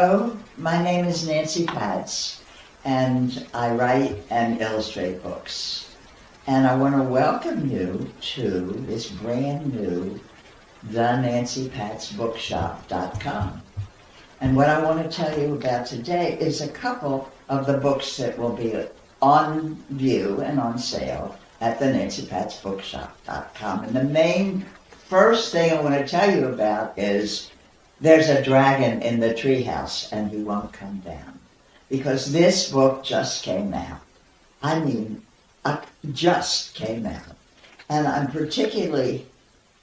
Hello, my name is Nancy Patz, and I write and illustrate books. And I want to welcome you to this brand new TheNancyPatzBookshop.com. And what I want to tell you about today is a couple of the books that will be on view and on sale at TheNancyPatzBookshop.com. And the main first thing I want to tell you about is there's a dragon in the treehouse and he won't come down. Because this book just came out. I mean, just came out. And I'm particularly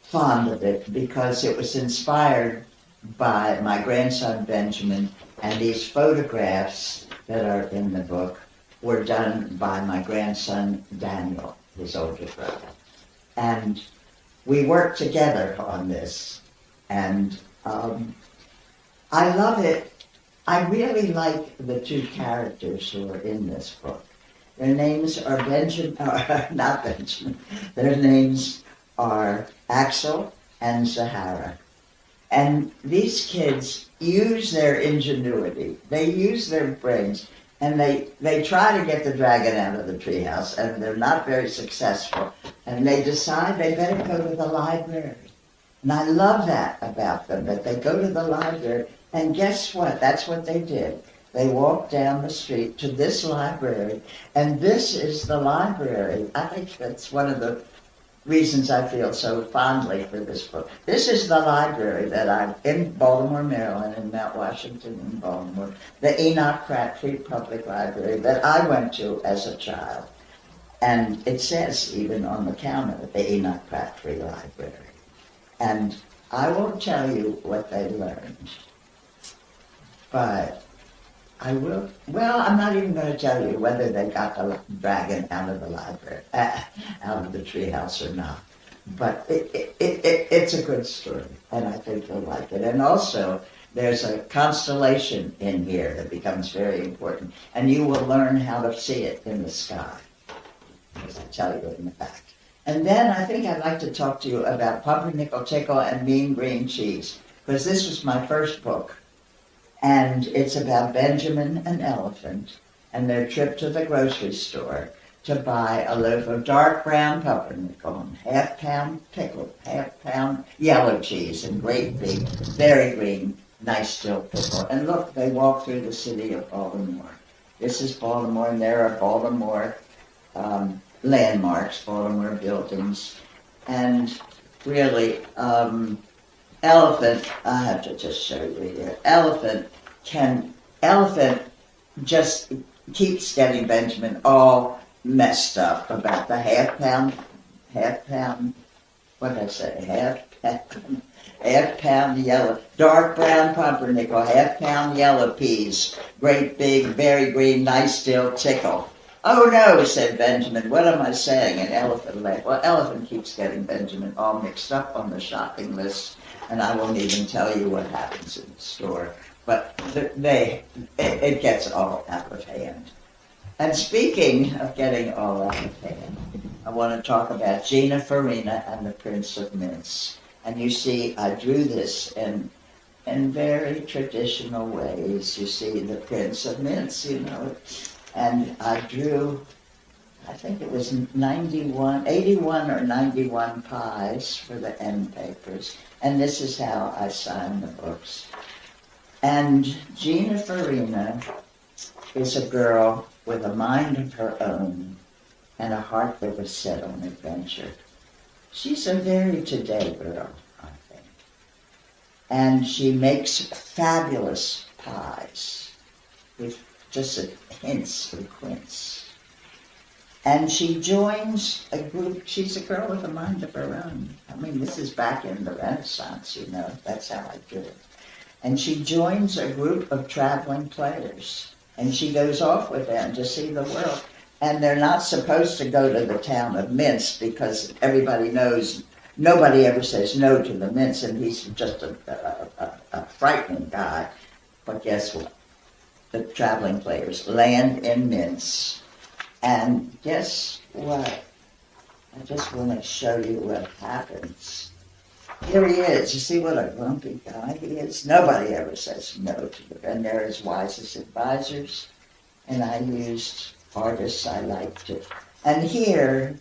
fond of it because it was inspired by my grandson Benjamin, and these photographs that are in the book were done by my grandson Daniel, his older brother. And we worked together on this, and I love it. I really like the two characters who are in this book. Their names are not Benjamin. Their names are Axel and Zahara. And these kids use their ingenuity. They use their brains, and they try to get the dragon out of the treehouse, and they're not very successful. And they decide they better go to the library. And I love that about them, that they go to the library. And guess what? That's what they did. They walked down the street to this library, and this is the library. I think that's one of the reasons I feel so fondly for this book. This is the library that I'm in Baltimore, Maryland, in Mount Washington in Baltimore, the Enoch Pratt Free Public Library that I went to as a child. And it says even on the counter, the Enoch Pratt Free Library. And I won't tell you what they learned, but I will. Well, I'm not even going to tell you whether they got the dragon out of the library, out of the treehouse or not. But it's a good story, and I think you'll like it. And also, there's a constellation in here that becomes very important, and you will learn how to see it in the sky, as I tell you in the back. And then I think I'd like to talk to you about Pumpernickel Tickle and Mean Green Cheese, because this was my first book. And it's about Benjamin and Elephant and their trip to the grocery store to buy a loaf of dark brown pumpernickel and half-pound pickle, half-pound yellow cheese, and great big, very green, nice dill pickle. And look, they walk through the city of Baltimore. This is Baltimore, and there are Baltimore landmarks, Baltimore buildings. And really, Elephant, I have to just show you here. Elephant just keeps getting Benjamin all messed up about the half-pound, what did I say, half-pound yellow, dark brown pumpernickel, half-pound yellow peas, great big, very green, nice dill tickle. Oh no, said Benjamin, what am I saying? And Elephant laughed. Well, Elephant keeps getting Benjamin all mixed up on the shopping list, and I won't even tell you what happens in the store. But it gets all out of hand. And speaking of getting all out of hand, I want to talk about Gina Farina and the Prince of Mints. And you see, I drew this in very traditional ways. You see the Prince of Mints, you know. And I drew, I think it was 81 or 91 pies for the end papers. And this is how I signed the books. And Gina Farina is a girl with a mind of her own and a heart that was set on adventure. She's a very today girl, I think. And she makes fabulous pies with just hints of quince. And she joins a group. She's a girl with a mind of her own. I mean, this is back in the Renaissance, you know. That's how I do it. And she joins a group of traveling players. And she goes off with them to see the world. And they're not supposed to go to the town of Mints because everybody knows, nobody ever says no to the Mints, and he's just a frightening guy. But guess what? The traveling players land in Mints. And guess what? I just want to show you what happens. Here he is. You see what a grumpy guy he is? Nobody ever says no to them. And they're his wisest advisors. And I used artists I liked to. And here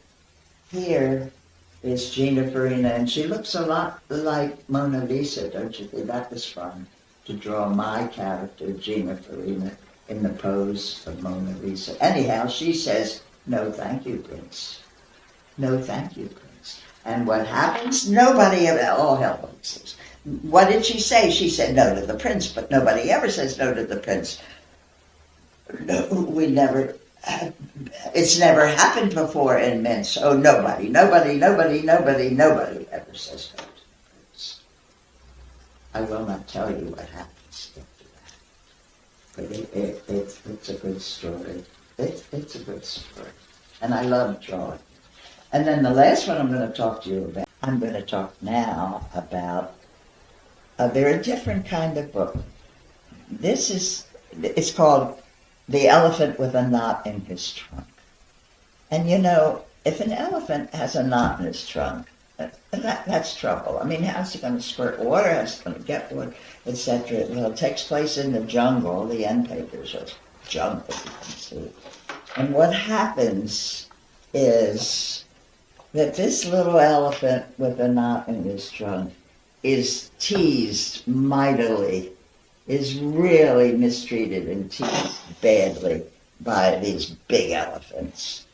is Gina Farina, and she looks a lot like Mona Lisa, don't you think? That was fun, to draw my character, Gina Farina, in the pose of Mona Lisa. Anyhow, she says, "No, thank you, Prince. No, thank you, Prince." And what happens? Nobody ever, all hell breaks loose. What did she say? She said no to the prince, but nobody ever says no to the prince. No, we never, it's never happened before in Minsk. Oh, nobody ever says no to the prince. I will not tell you what happens after that. But it's a good story. It's a good story. And I love drawing. And then the last one I'm going to talk to you about, I'm going to talk now about, they're a different kind of book. It's called The Elephant with a Knot in His Trunk. And you know, if an elephant has a knot in his trunk, that's trouble. I mean, how's he going to squirt water? How's he going to get water, etc.? Well, it takes place in the jungle. The end papers are jungle, you can see. And what happens is that this little elephant with a knot in his trunk is teased mightily, is really mistreated and teased badly by these big elephants.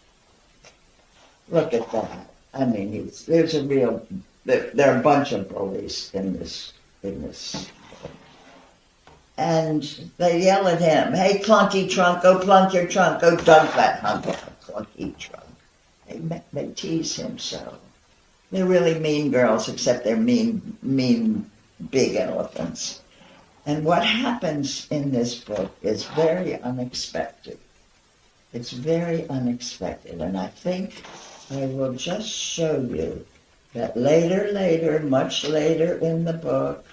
Look at that. I mean, there are a bunch of bullies in this. And they yell at him, "Hey, clunky trunk, go plunk your trunk, go dump that hunk of clunky trunk." They tease him so. They're really mean girls, except they're mean big elephants. And what happens in this book is very unexpected. It's very unexpected. And I think I will just show you that later, much later in the book,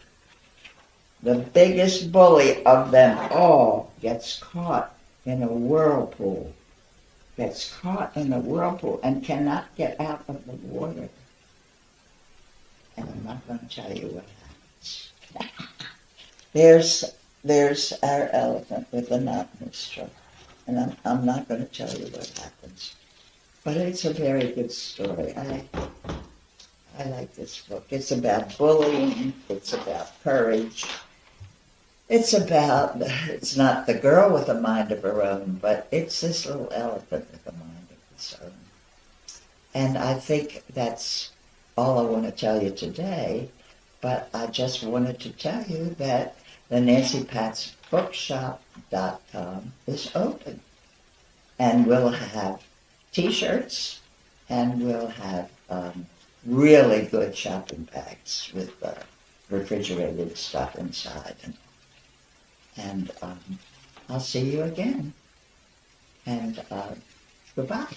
the biggest bully of them all gets caught in a whirlpool. Gets caught in a whirlpool and cannot get out of the water. And I'm not going to tell you what happens. There's our elephant with a knot in his trunk. And I'm not going to tell you what happens. But it's a very good story. I like this book. It's about bullying. It's about courage. It's not the girl with a mind of her own, but it's this little elephant with a mind of its own. And I think that's all I want to tell you today, but I just wanted to tell you that the TheNancyPatzBookshop.com is open. And we'll have t-shirts, and we'll have really good shopping bags with refrigerated stuff inside. And I'll see you again. And goodbye.